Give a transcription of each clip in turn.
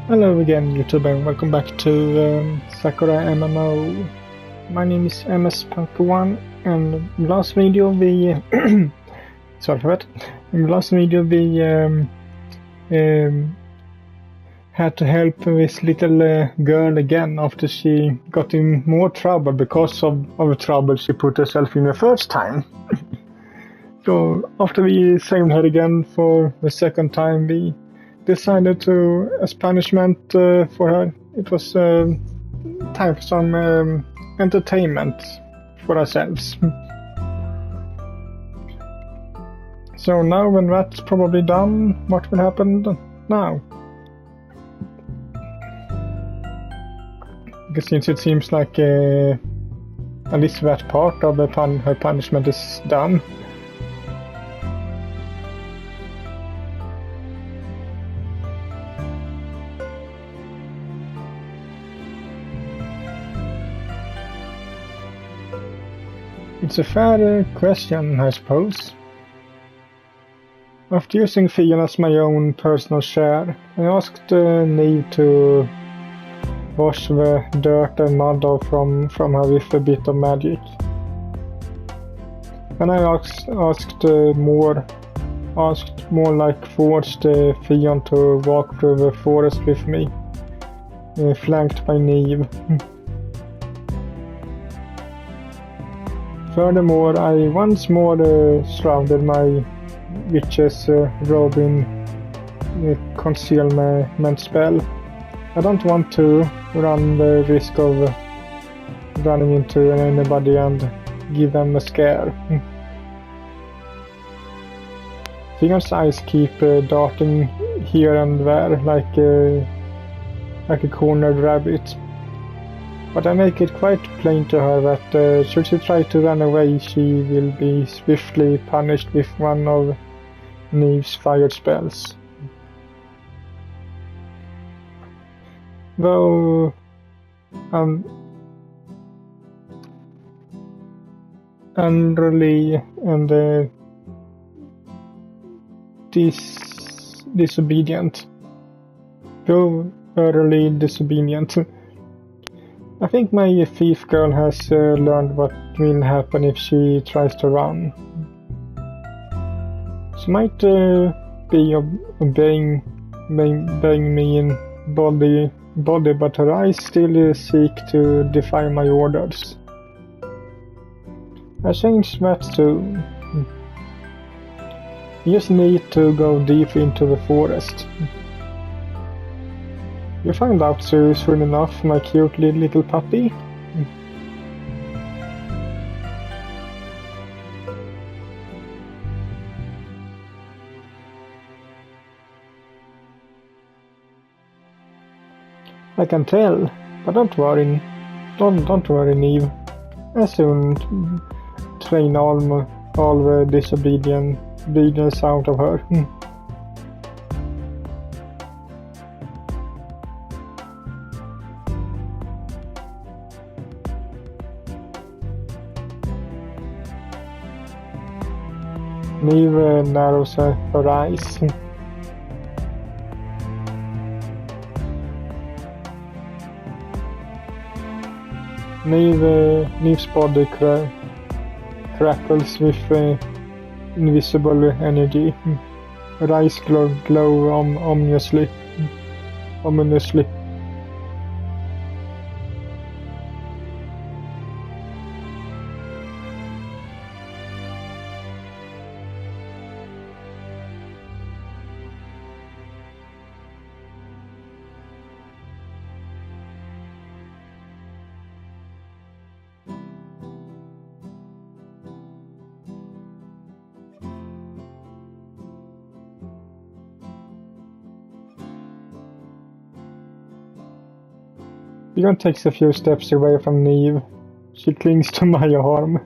Hello again, YouTube, and welcome back to Sakura MMO. My name is MS.1, and in last video we sorry for that. In last video we had to help this little girl again after she got in more trouble because of the trouble she put herself in the first time. So after we saved her again for the second time, we decided to, as punishment for her, it was time for some entertainment for ourselves. So now when that's probably done, what will happen now? Because since it seems like at least that part of her punishment is done. It's a fair question, I suppose. After using Fion as my own personal share, I asked Neve to wash the dirt and mud off from her with a bit of magic. And I asked more like forced Fion to walk through the forest with me, flanked by Neve. Furthermore, I once more shrouded my witch's robe in concealment spell. I don't want to run the risk of running into anybody and give them a scare. Fion's eyes keep darting here and there like a cornered rabbit. But I make it quite plain to her that should she try to run away, she will be swiftly punished with one of Neve's fired spells. Though Unruly and disobedient. Though utterly disobedient. I think my thief girl has learned what will happen if she tries to run. She might be obeying me in body, but her eyes still seek to defy my orders. I changed that too. You just need to go deep into the forest. You find out soon enough, my cute little puppy. I can tell, but don't worry, Neve. I soon train all the disobedience out of her. Neve narrows her eyes. Neve's body crackles with invisible energy. Her eyes glow ominously. Fion takes a few steps away from Neve. She clings to my arm.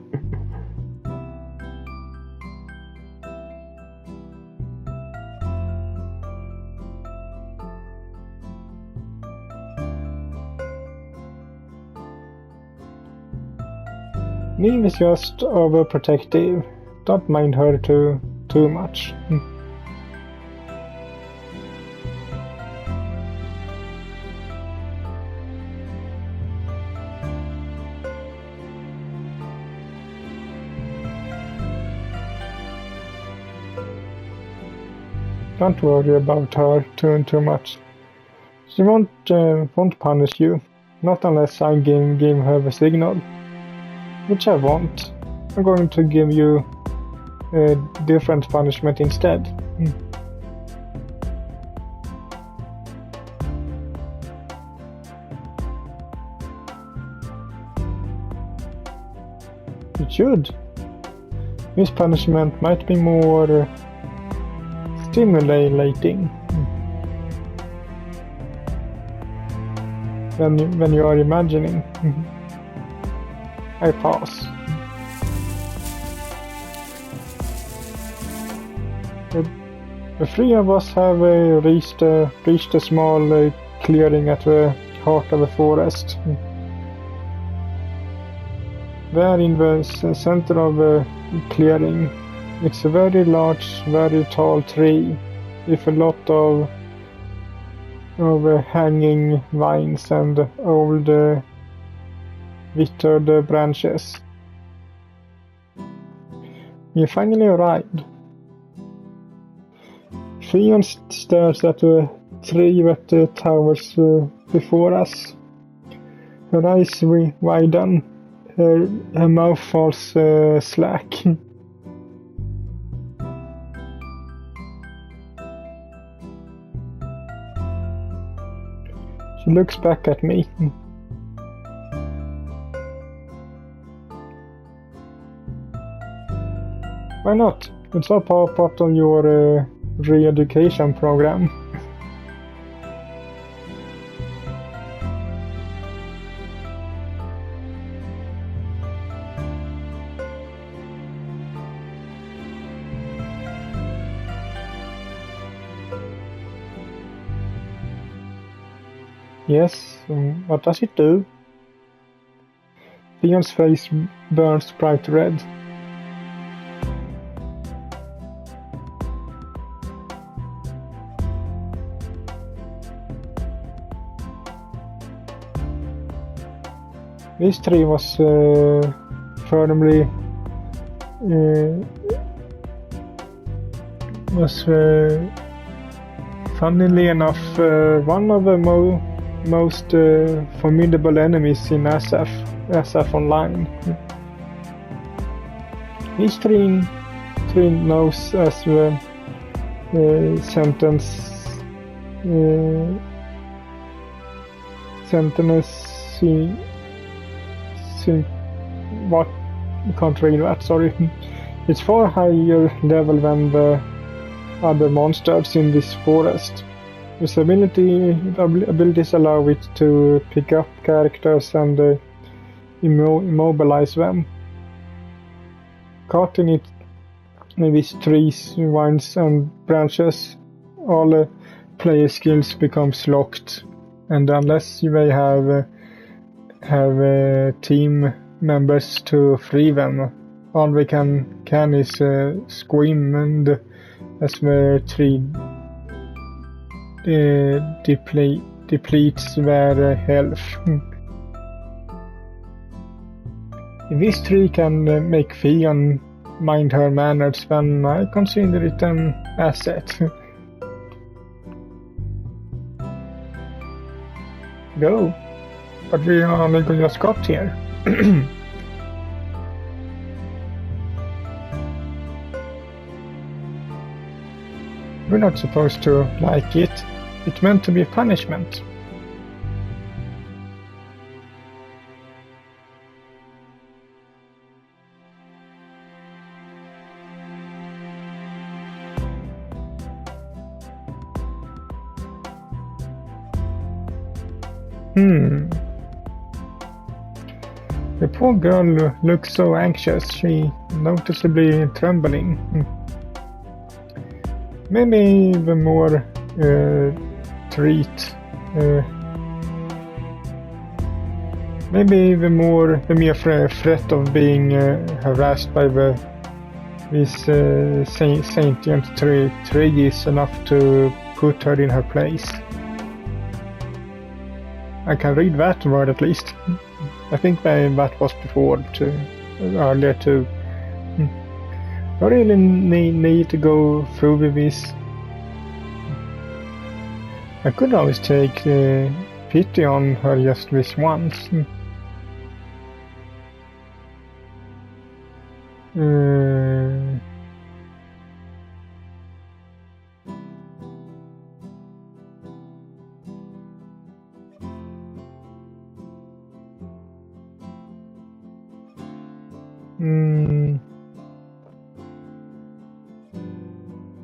Neve is just overprotective. Don't mind her too, too much. Don't worry about her too much. She won't punish you, not unless I give her the signal, which I won't. I'm going to give you a different punishment instead. It should. This punishment might be more stimulating than you are imagining. I pause. The three of us have reached a small clearing at the heart of the forest. There in the center of the clearing, it's a very large, very tall tree with a lot of hanging vines and old withered branches. We finally arrived. Theon stares at the tree that towers before us. Her eyes widen. Her mouth falls slack. She looks back at me. Why not? It's all part of your re-education program. Yes, what does it do? Theon's face burns bright red. This tree was firmly funnily enough one of the most formidable enemies in SF Online. This tree knows as the sentence what? I can't read that, sorry. It's far higher level than the other monsters in this forest. Its abilities allow it to pick up characters and immobilize them. Caught in it, these trees, vines and branches, all player skills becomes locked, and unless they have team members to free them, all they can is scream, and as the tree depletes their health. If this tree can make Theon mind her manners, then I consider it an asset. Go. But we only just got here. We're not supposed to like it. It's meant to be a punishment. The poor girl looks so anxious, she noticeably trembling. Maybe the more maybe the mere threat of being harassed by this sentient tree is enough to put her in her place. I can read that word at least. I think that was before earlier too. I really need to go through with this. I could always take pity on her just this once.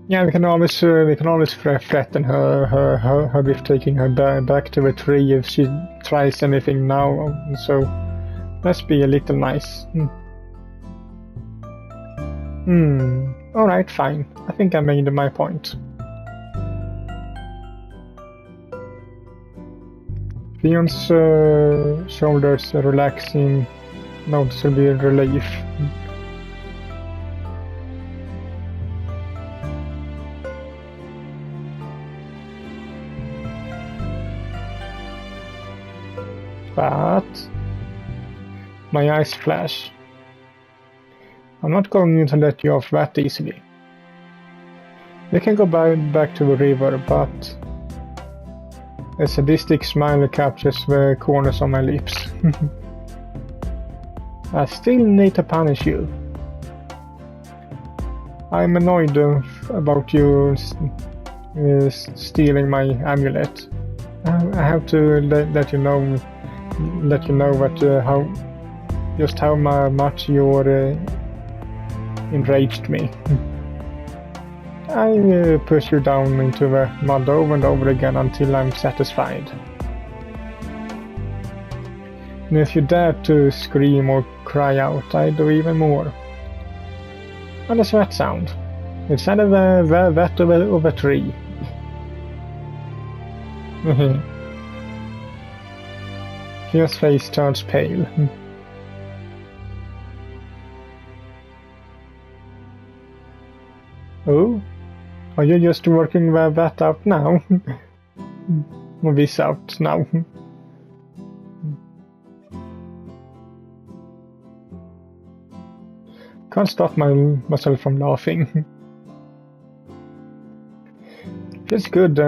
Yeah, we can always threaten her with taking her back to the tree if she tries anything now. So let's be a little nice. All right, fine. I think I made my point. Fion's shoulders relaxing, noticeably relief. But my eyes flash. I'm not going to let you off that easily. We can go back to the river, but a sadistic smile captures the corners of my lips. I still need to punish you. I'm annoyed about you stealing my amulet. I have to let you know that how much you're enraged me. I push you down into the mud over and over again until I'm satisfied. And if you dare to scream or cry out, I do even more. How does that sound? It's kind of that of a tree. His face turns pale. Oh? Are you just working that out now? Or this out now? Can't stop myself from laughing. Feels good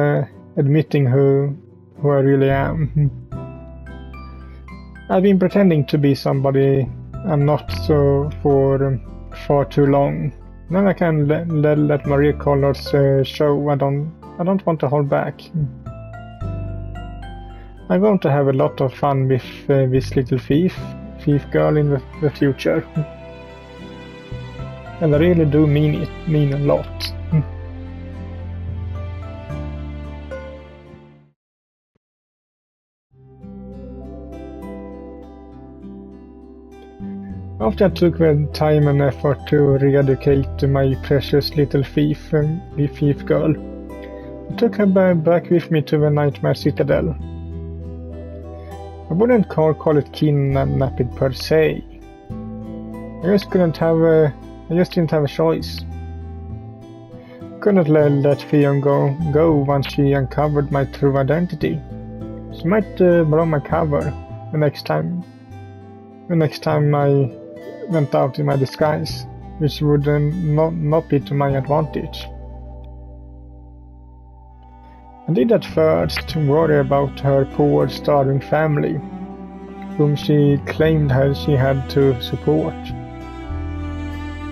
admitting who I really am. I've been pretending to be somebody I'm not so for far too long. Now I can let my real colors show. I don't want to hold back. I'm going to have a lot of fun with this little thief girl in the future. And I really do mean a lot. After I took the time and effort to re-educate my precious little thief girl, I took her back with me to the Nightmare Citadel. I wouldn't call it kidnapping per se. I just didn't have a choice. Couldn't let Fion go once she uncovered my true identity. She might blow my cover the next time I went out in my disguise, which would not be to my advantage. I did at first worry about her poor starving family, whom she claimed she had to support.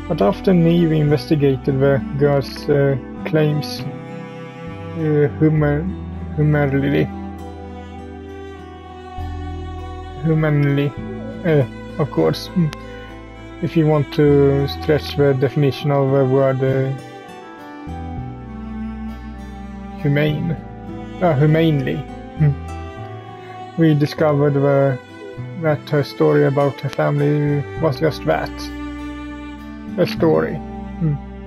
But after Neve investigated the girl's claims humanly, of course, if you want to stretch the definition of the word humanely, we discovered that her story about her family was just that. A story.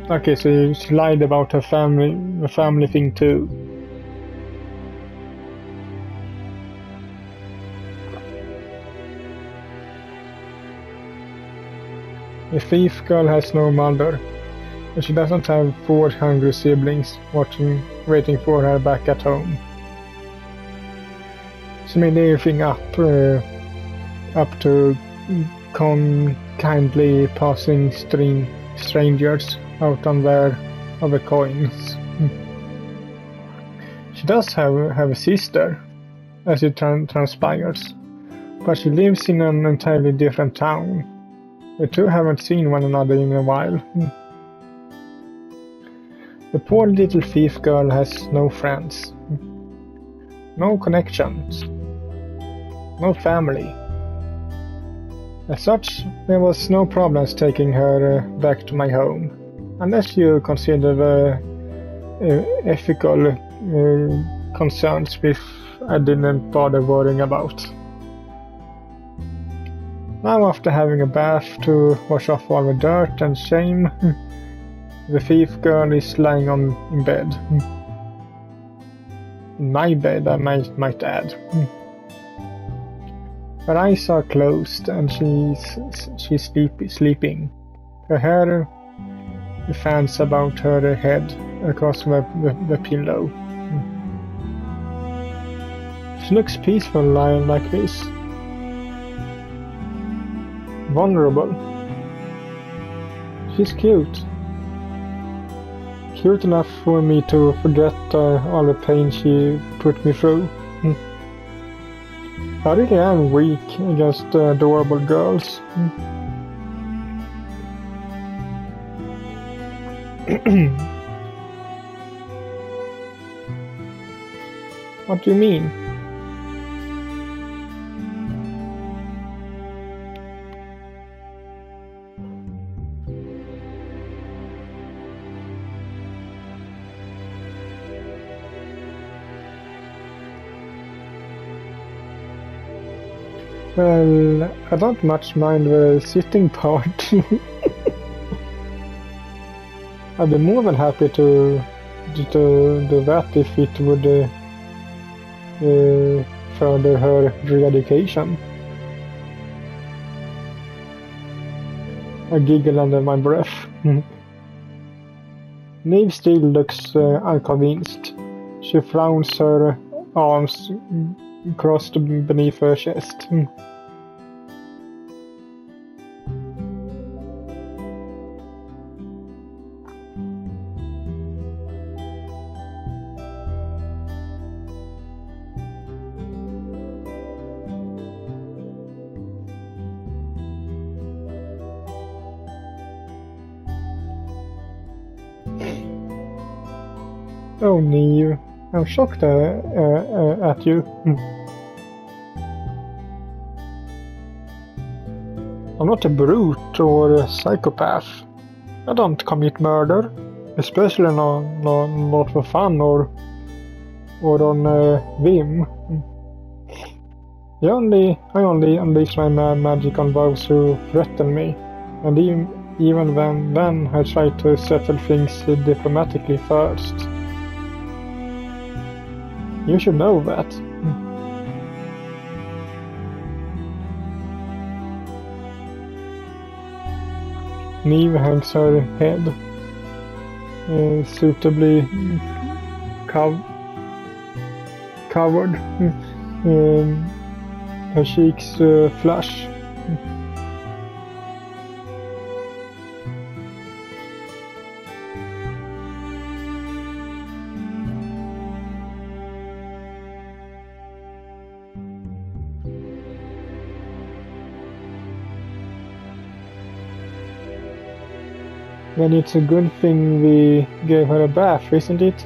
Okay, so she lied about her family, the family thing too. The thief girl has no mother, and she doesn't have 4 hungry siblings waiting for her back at home. She made everything up to kindly passing strangers out on their other coins. She does have a sister, as it transpires, but she lives in an entirely different town. The two haven't seen one another in a while. The poor little thief girl has no friends, no connections, no family. As such, there was no problems taking her back to my home, unless you consider the ethical concerns which I didn't bother worrying about. Now, after having a bath to wash off all the dirt and shame, the thief girl is lying in bed. In my bed, I might add. Her eyes are closed and she's sleeping. Her hair fans about her head across the pillow. She looks peaceful lying like this. Vulnerable. She's cute. Cute enough for me to forget all the pain she put me through. I really am weak against adorable girls. What do you mean? Well, I don't much mind the sitting part. I'd be more than happy to do that if it would further her re-education. I giggle under my breath. Neve still looks unconvinced. She frowns, her arms crossed beneath her chest. Oh, Neve, I'm shocked at you. I'm not a brute or a psychopath. I don't commit murder, especially not for fun or on whim. I only unleash my mad magic on those who threaten me, and even then I try to settle things diplomatically first. You should know that. Neve hangs her head, suitably covered. Her cheeks flush. Then it's a good thing we gave her a bath, isn't it?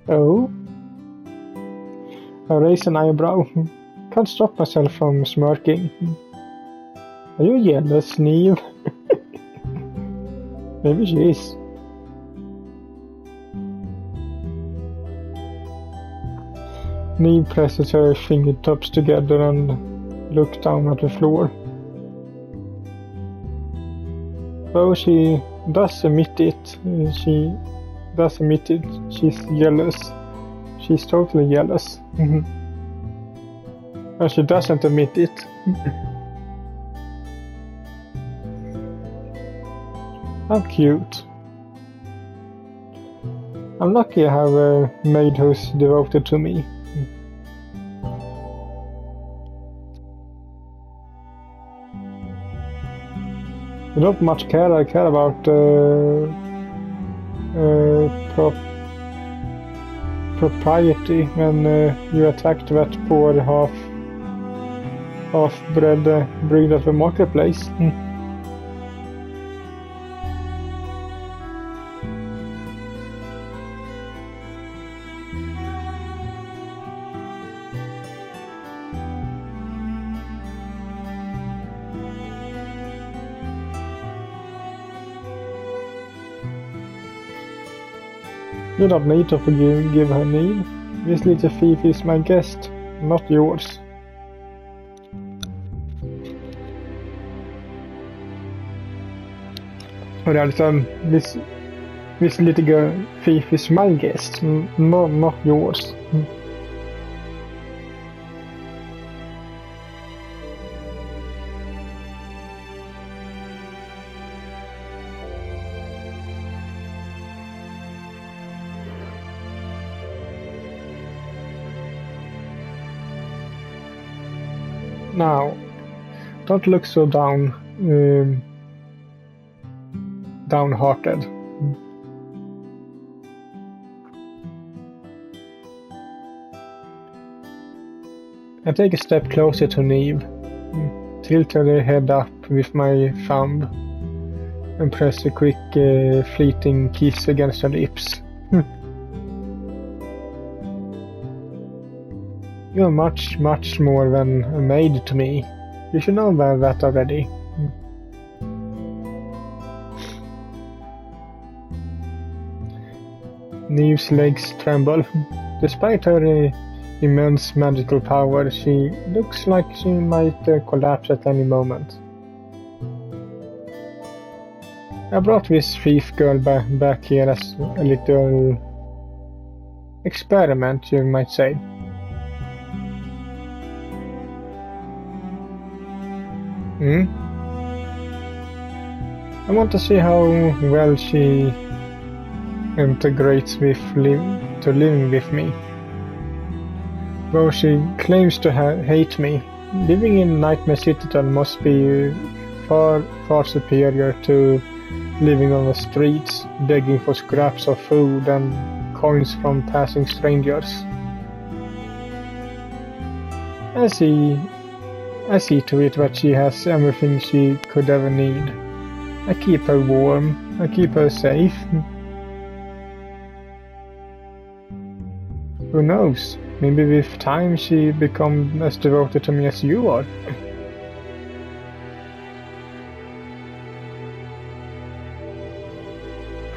Oh? I raise an eyebrow. Can't stop myself from smirking. Are you jealous, Neve? Maybe she is. Neve presses her fingertips together and looks down at the floor. Though she does admit it, she's jealous. She's totally jealous. But she doesn't admit it. How cute. I'm lucky I have a maid who's devoted to me. Not much care. I care about propriety when you attacked that poor half-bred breed at the marketplace. You don't need to forgive her need. This little thief is my guest, not yours. Or alltså, this little girl thief is my guest, not yours. Now, don't look so downhearted. I take a step closer to Neve, tilt her head up with my thumb, and press a quick, fleeting kiss against her lips. You're much more than a maid to me. You should know that already. Neve's legs tremble. Despite her immense magical power, she looks like she might collapse at any moment. I brought this thief girl back here as a little experiment, you might say. I want to see how well she integrates with living with me. Though she claims to hate me, living in Nightmare Citadel must be far superior to living on the streets, begging for scraps of food and coins from passing strangers. I see to it that she has everything she could ever need. I keep her warm, I keep her safe. Who knows, maybe with time she becomes as devoted to me as you are.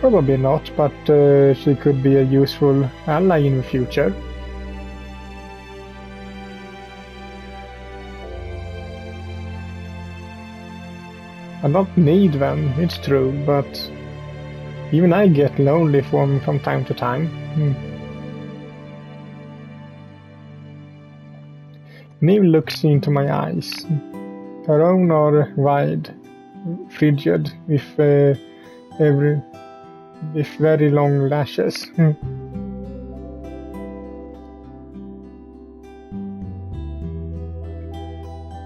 Probably not, but she could be a useful ally in the future. I don't need them, it's true, but even I get lonely from time to time. Neve looks into my eyes. Her own are wide, frigid, with very long lashes.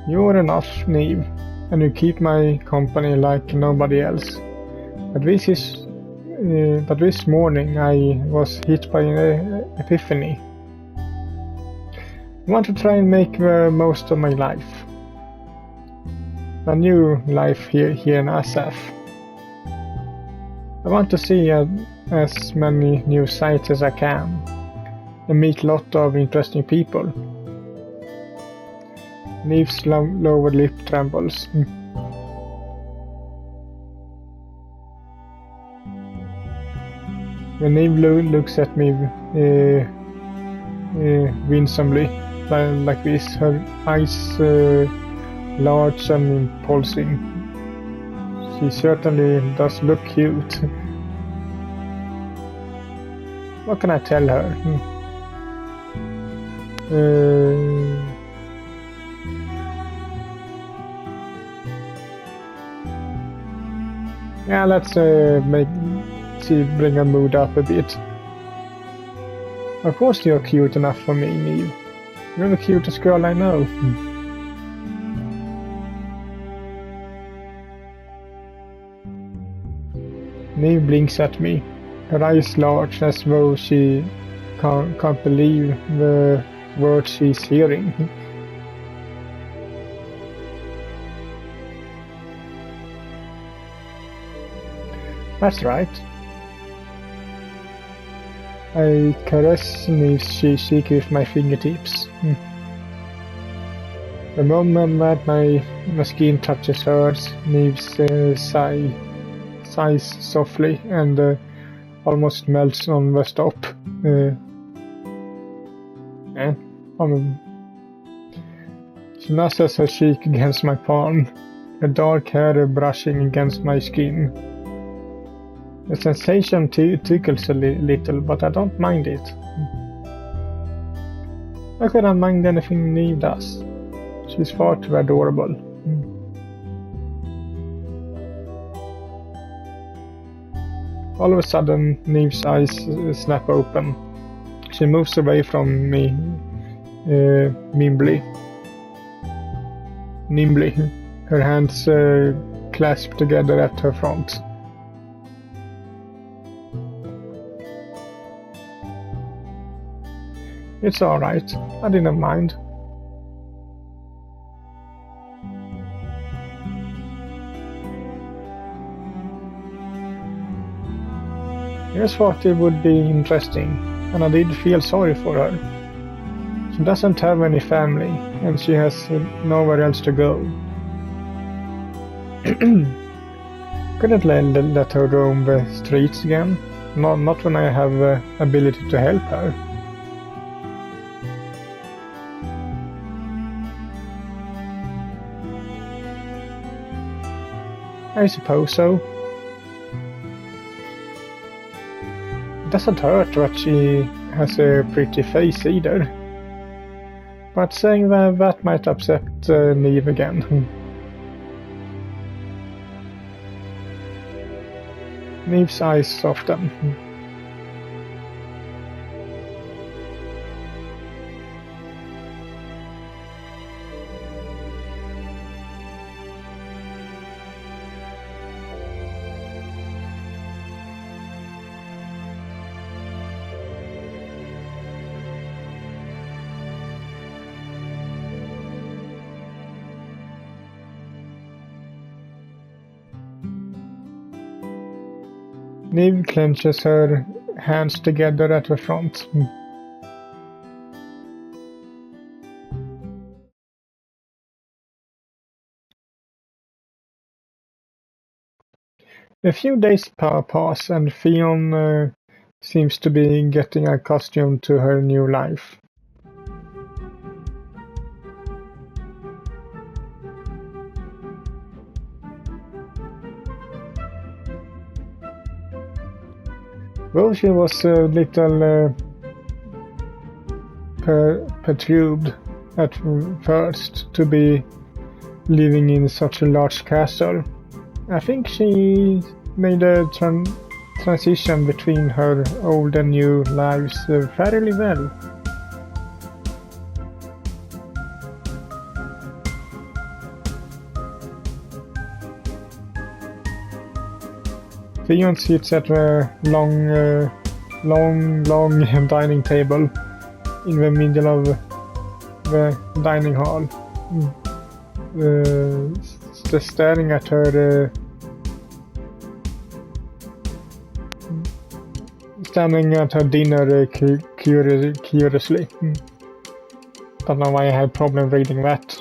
You're enough, Neve, and you keep my company like nobody else. But this morning I was hit by an epiphany. I want to try and make the most of my life. A new life here in Asaf. I want to see as many new sights as I can and meet a lot of interesting people. Neve's lower lip trembles. When Neve looks at me winsomely, like this, her eyes large and impulsive. She certainly does look cute. What can I tell her? Yeah, let's bring her mood up a bit. Of course you're cute enough for me, Neve. You're the cutest girl I know. Neve blinks at me, her eyes large as though she can't believe the words she's hearing. That's right. I caress Neve's cheek with my fingertips. The moment that my skin touches hers, Neve sighs softly and almost melts on the stop. She nestles her cheek against my palm, her dark hair brushing against my skin. The sensation tickles a little, but I don't mind it. I couldn't mind anything Neve does. She's far too adorable. All of a sudden, Neve's eyes snap open. She moves away from me nimbly. Her hands clasped together at her front. It's alright, I didn't mind. Here's what it would be interesting, and I did feel sorry for her. She doesn't have any family, and she has nowhere else to go. Couldn't let her roam the streets again, not when I have the ability to help her. I suppose so. It doesn't hurt that she has a pretty face either. But saying that might upset Neve again. Neve's eyes soften. Neve clenches her hands together at the front. A few days pass and Fion seems to be getting accustomed to her new life. Though she was a little perturbed at first to be living in such a large castle, I think she made a transition between her old and new lives fairly well. Theon sits at a long dining table in the middle of the dining hall, just staring at her, dinner curiously. Don't know why I have problem reading that.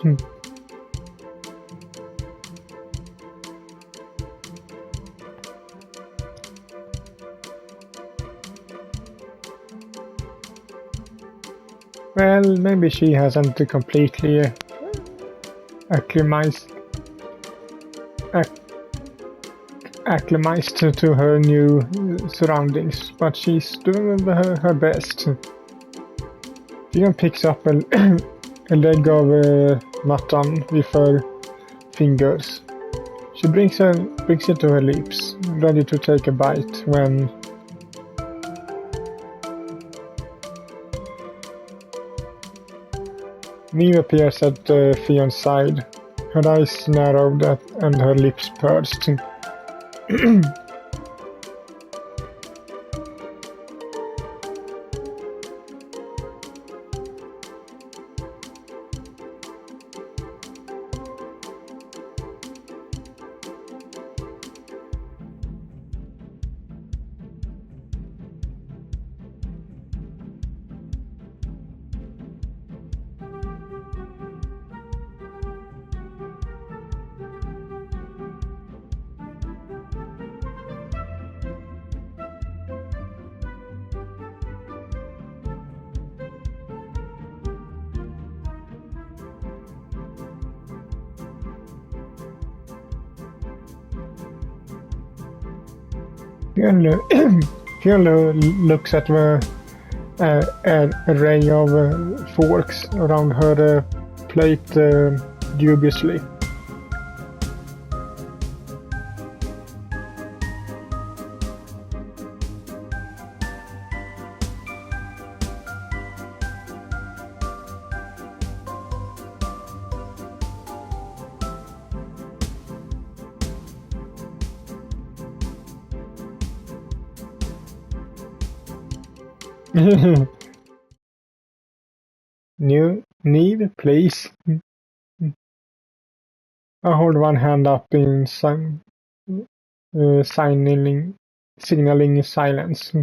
Well, maybe she hasn't completely acclimatized to her new surroundings, but she's doing her best. Dion picks up a leg of mutton with her fingers. She brings it to her lips, ready to take a bite when Neve appears at Fion's side. Her eyes narrowed and her lips pursed. Fiona looks at the array of forks around her plate dubiously. Neve, please. I hold one hand up in signaling silence.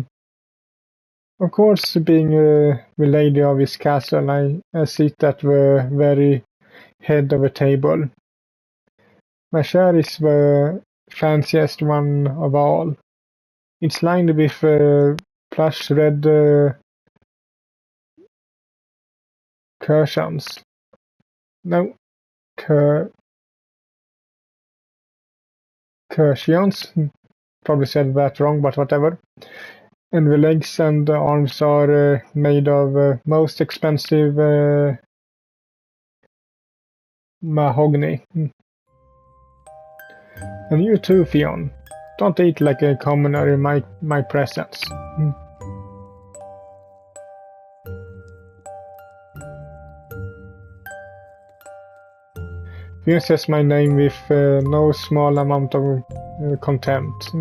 Of course, being the lady of his castle, I sit at the very head of a table. My chair is the fanciest one of all. It's lined with plush red cushions. No, cushions. Probably said that wrong, but whatever. And the legs and the arms are made of most expensive mahogany. And you too, Fion. Don't eat like a commoner in my presence. Fion says my name with no small amount of contempt.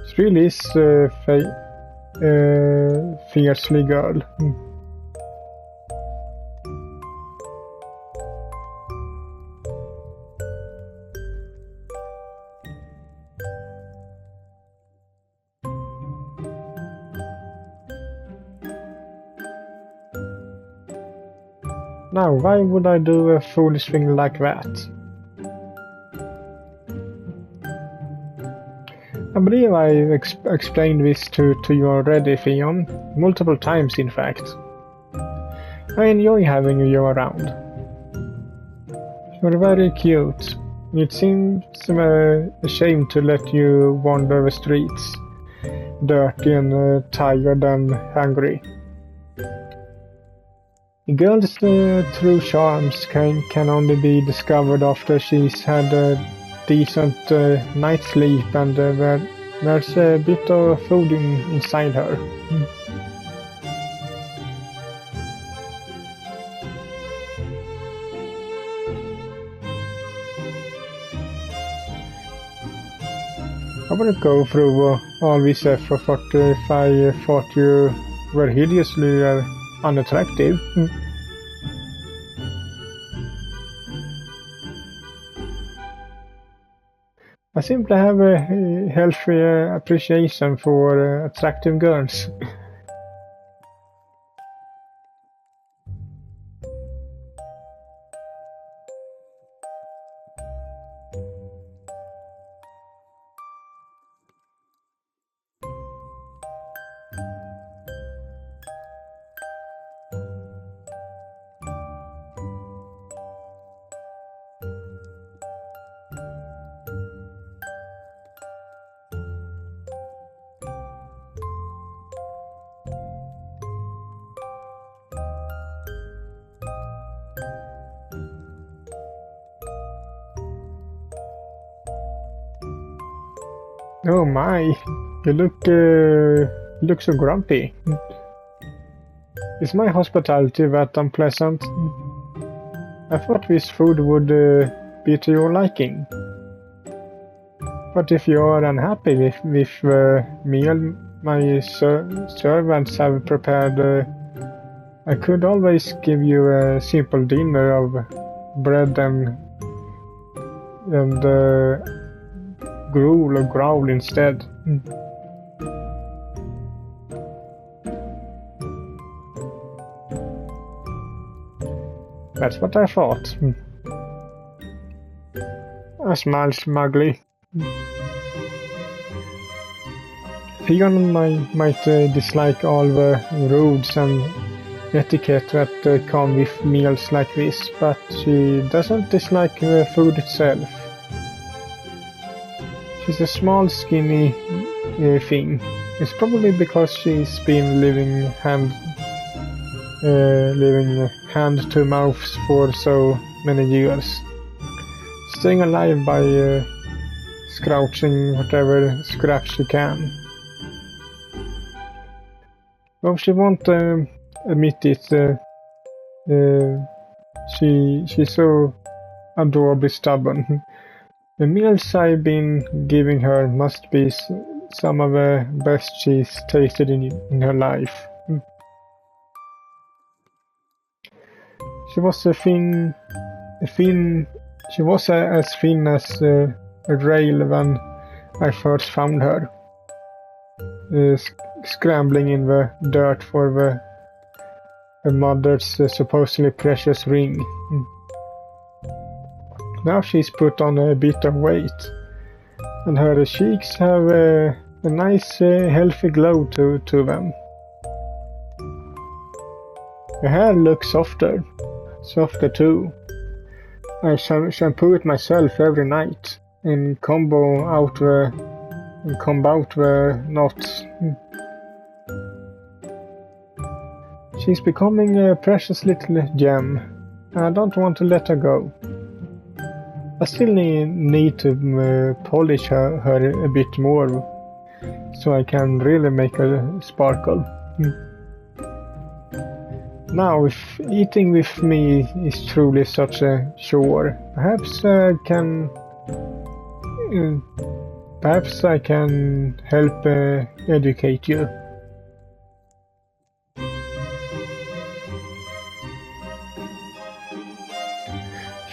She really is fiercely girl. Now, why would I do a foolish thing like that? I believe I explained this to you already, Fion. Multiple times, in fact. I enjoy having you around. You're very cute. It seems a shame to let you wander the streets, dirty and tired and hungry. A girl's true charms can only be discovered after she's had a decent night's sleep and there's a bit of food inside her. I wouldn't go through all this effort if I thought you were hideously unattractive. I simply have a healthy appreciation for attractive girls. Oh my, you look so grumpy. Is my hospitality that unpleasant? I thought this food would be to your liking. But if you are unhappy with the meal my servants have prepared, I could always give you a simple dinner of bread and gruel or growl instead. That's what I thought. I smiled smugly. Fiona might dislike all the rules and etiquette that come with meals like this, but she doesn't dislike the food itself. She's a small, skinny thing. It's probably because she's been living hand to mouth for so many years, staying alive by scratching whatever scraps she can. Though she won't admit it, she's so adorably stubborn. The meals I've been giving her must be some of the best she's tasted in her life. She was as thin as a rail when I first found her, scrambling in the dirt for her mother's supposedly precious ring. Now she's put on a bit of weight, and her cheeks have a nice healthy glow to them. Her hair looks softer too. I shampoo it myself every night and comb out the knots. She's becoming a precious little gem, and I don't want to let her go. I still need to polish her a bit more, so I can really make her sparkle. Now, if eating with me is truly such a chore, perhaps I can help educate you.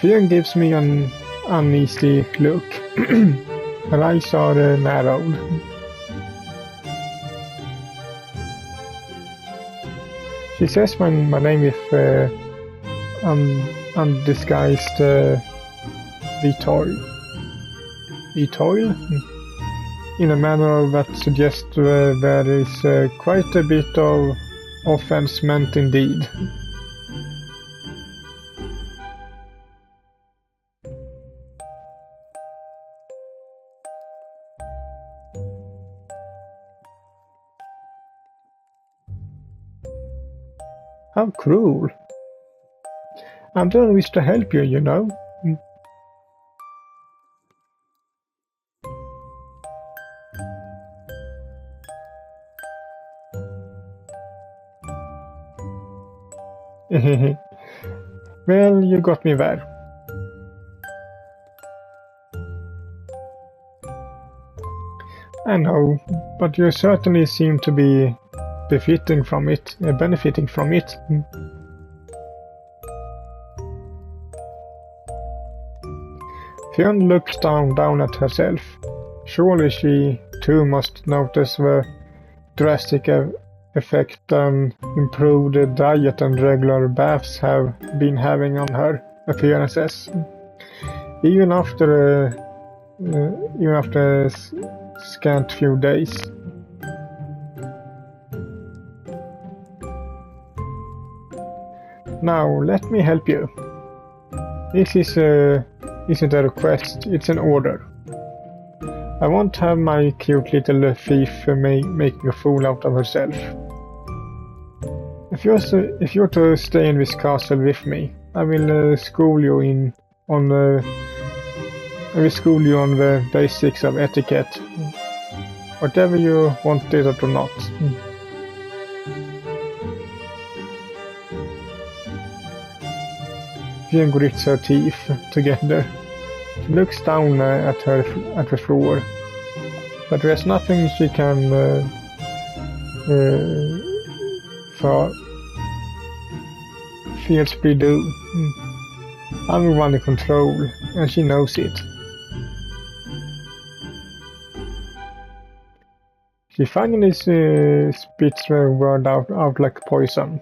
Fiona gives me an uneasy look. Her eyes are narrowed. She says my name with undisguised Vitoil, in a manner that suggests there is quite a bit of offense meant indeed. How cruel. I'm doing this to help you, you know. Well, you got me there. I know, but you certainly seem to be benefiting from it. Fiona looks down at herself. Surely she too must notice the drastic effect an improved diet and regular baths have been having on her appearances. Even after a scant few days. Now, let me help you. This isn't a request, it's an order. I won't have my cute little thief making a fool out of herself. If you're to stay in this castle with me, I will school you on the basics of etiquette. Whatever you want it or not. Fion grits her teeth together. She looks down at the floor, but there's nothing she can feels do. I'm under control, and she knows it. She finally spits the word out like poison.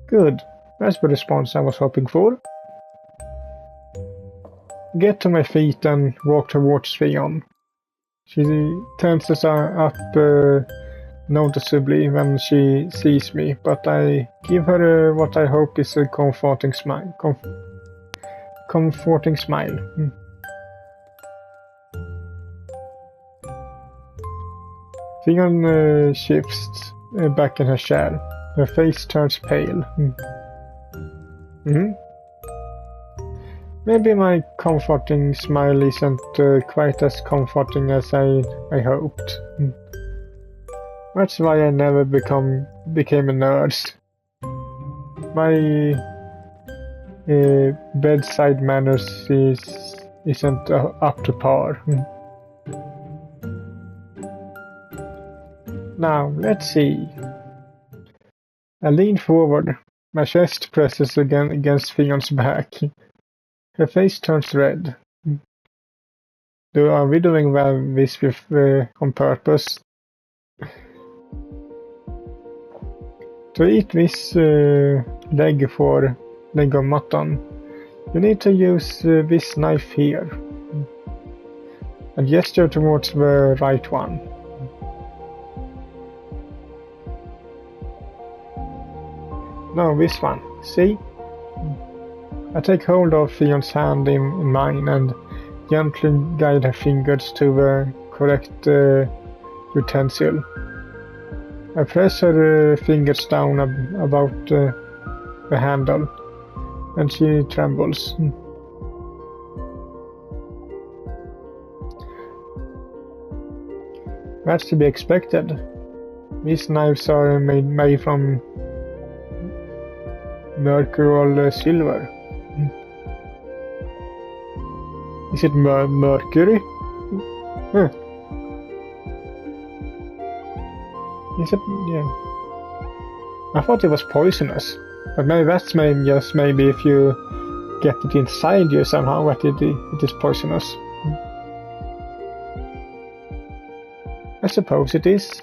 Good. That's the response I was hoping for. Get to my feet and walk towards Fion. She tenses up noticeably when she sees me, but I give her what I hope is a comforting smile. Comforting smile. Fion shifts back in her chair. Her face turns pale. Maybe my comforting smile isn't quite as comforting as I hoped. That's why I never became a nurse. My bedside manners isn't up to par. Now, let's see. I lean forward. My chest presses again against Fion's back. Her face turns red. Are we doing this on purpose? To eat this leg of mutton, you need to use this knife here. I gesture towards the right one. No, this one. See? I take hold of Fion's hand in mine and gently guide her fingers to the correct utensil. I press her fingers down about the handle, and she trembles. That's to be expected. These knives are made from mercurial silver. Is it mercury? Is it? Yeah. I thought it was poisonous, but maybe that's maybe if you get it inside you somehow that it is poisonous. I suppose it is.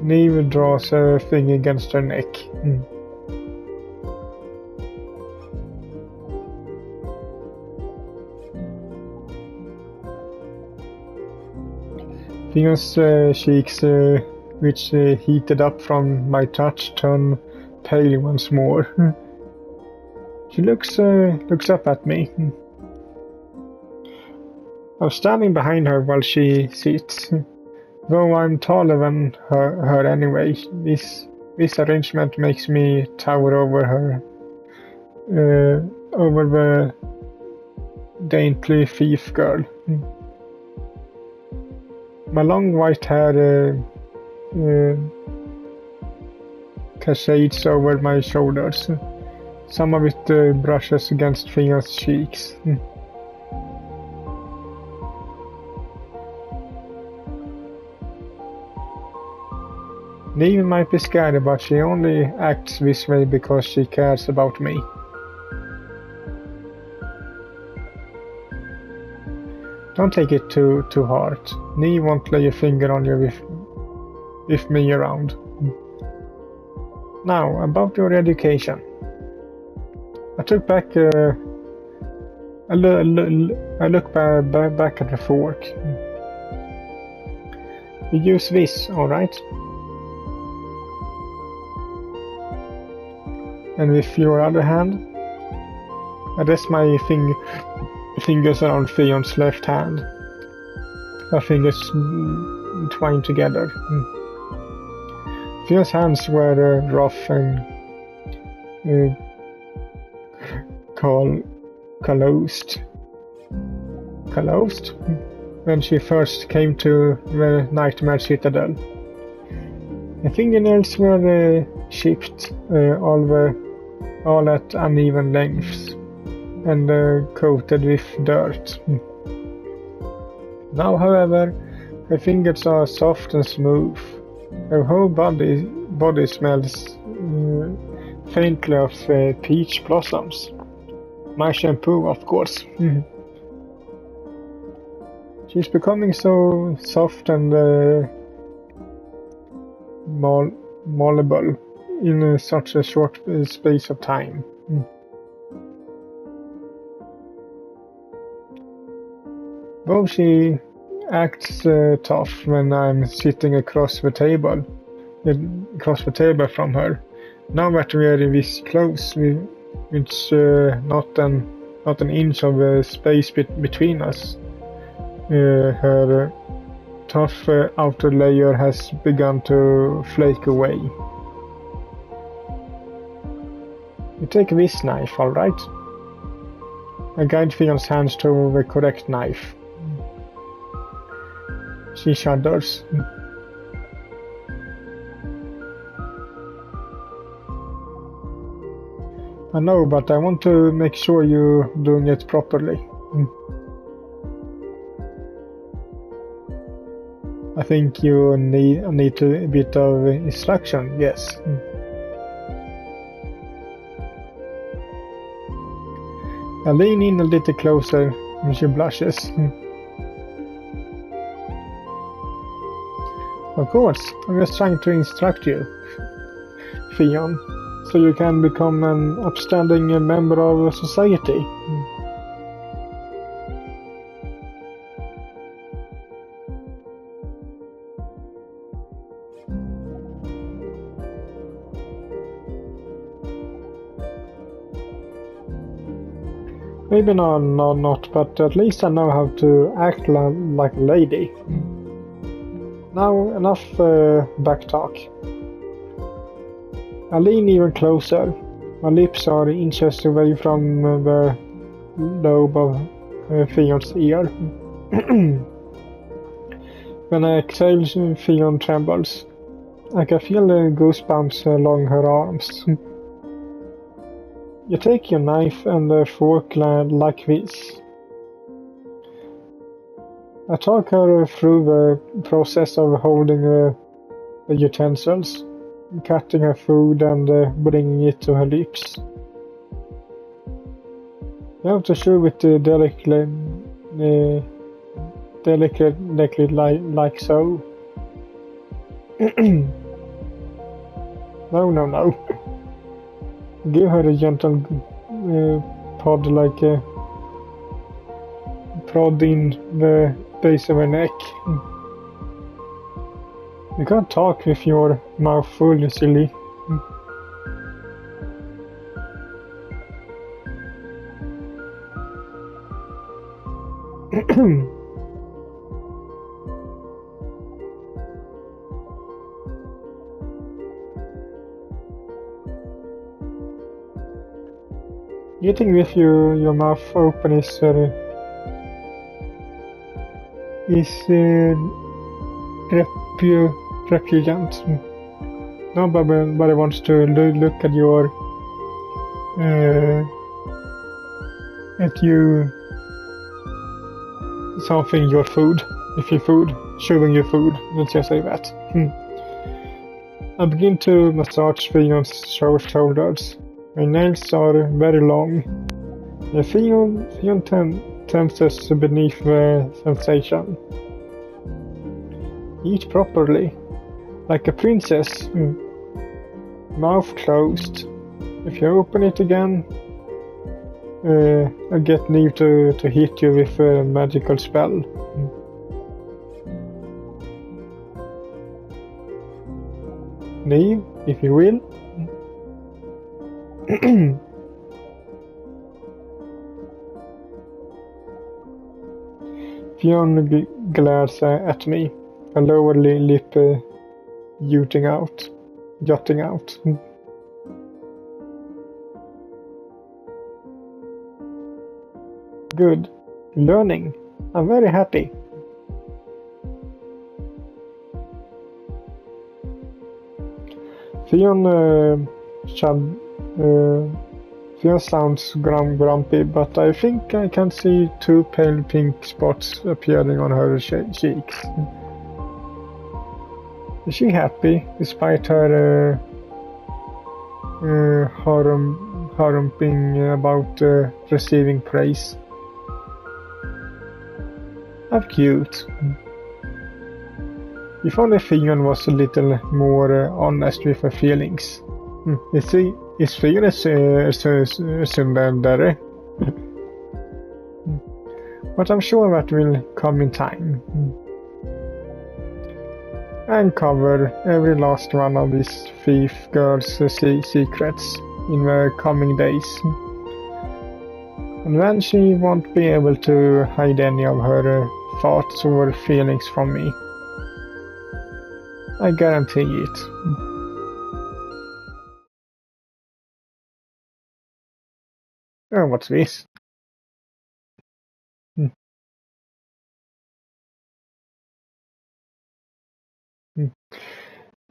Neve draws a thing against her neck. Fion's cheeks, which heated up from my touch, turn pale once more. She looks up at me. I'm standing behind her while she sits. Though I'm taller than her anyway, this arrangement makes me tower over her, over the dainty thief girl. My long white hair cascades over my shoulders. Some of it brushes against Fion's cheeks. Neve might be scared, but she only acts this way because she cares about me. Don't take it too hard. Neve won't lay a finger on you with me around. Now, about your education. I took back I look back at the fork. You use this, alright? And with your other hand, I rest my fingers around Fion's left hand. Her fingers twined together. Fion's hands were rough and calloused. Calloused? When she first came to the Nightmare Citadel. The fingernails were chipped all at uneven lengths and coated with dirt. Now, however, her fingers are soft and smooth. Her whole body smells faintly of peach blossoms. My shampoo, of course. She's becoming so soft and malleable in such a short space of time. Though she acts tough when I'm sitting across the table from her. Now that we are this close, it's not an inch of space between us. Her tough outer layer has begun to flake away. You take this knife, alright? I guide Fion's hands to the correct knife. She shudders. I know, but I want to make sure you're doing it properly. I think you need a bit of instruction, yes. I lean in a little closer and she blushes. Of course, I'm just trying to instruct you, Fion, so you can become an upstanding member of society. Maybe not, but at least I know how to act like a lady. Now, enough back talk. I lean even closer. My lips are inches away from the lobe of Fion's ear. When I exhale, Fion trembles. I can feel the goosebumps along her arms. You take your knife and a fork like this. I talk her through the process of holding the utensils, cutting her food and bringing it to her lips. You have to chew it delicately like so. No. Give her a gentle prod in the base of her neck. You can't talk with your mouth full, you silly. Eating with your mouth open is repugnant. Nobody wants to look at your food. If your food, chewing your food, let's just say that. I begin to massage Fion's shoulders. My nails are very long. Fion tenses beneath the sensation. Eat properly, like a princess. Mouth closed. If you open it again, I get Neve to hit you with a magical spell. Neve, if you will. Fionn glares at me, a lower lip jutting out. Good. Learning. I'm very happy. Fionn sounds grumpy, but I think I can see two pale pink spots appearing on her cheeks. Is she happy, despite her harumping about receiving praise? How cute. If only Fionn was a little more honest with her feelings. Is Fionn a tsundere? But I'm sure that will come in time. Uncover every last one of these thief girls' secrets in the coming days. And then she won't be able to hide any of her thoughts or feelings from me. I guarantee it. Oh, what's this?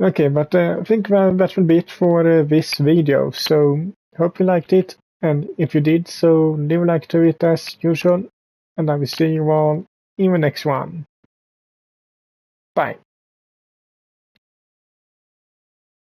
Okay, but I think that will be it for this video. So, hope you liked it, and if you did, so leave a like to it as usual, and I will see you all in the next one. Bye.